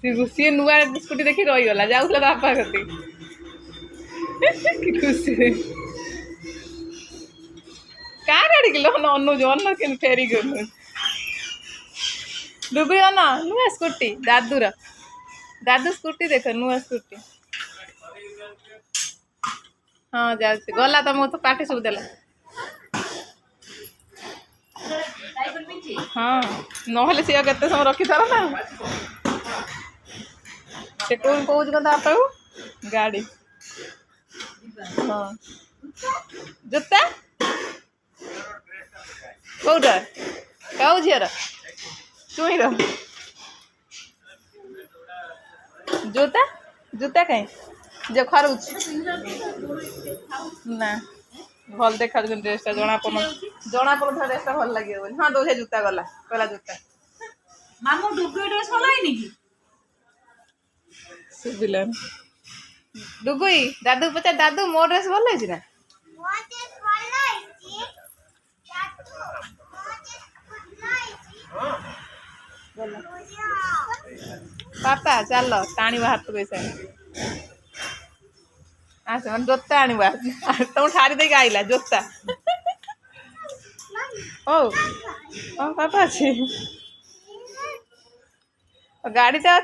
सी नुआ स्कूटी देखी रहीगला जाऊला बापा कति कि खुशी कार आड़िकल अनुज अन्न के फेरी कर डुबी अन नुआ स्कूटी दादूर दादू स्कूटी देख नुआ स्कूटी हाँ जाऊँ गला तो मो तो पार्टी सब देला हाँ नहले सी केते समय रखी थार ना से कौन कौच कदा आप गाड़ी हाँ जूता कौटा कौ झीर चुईर जूता जूता कहीं जे खरुच ना भल देखा ड्रेसटा जना पड़ ड्रेसटा भल लगे हाँ दो जूता गला कहला जूता मामू डुगु ड्रेस भल है कि सुबिलन डुगुई दादू पचा दादू मो ड्रेस भल है ना पापा चल टाणी हाथ पैसा आस मैंने जोता आणवा तुम ठारी दे आइला जोता ओ पापा अच्छी गाड़ी तो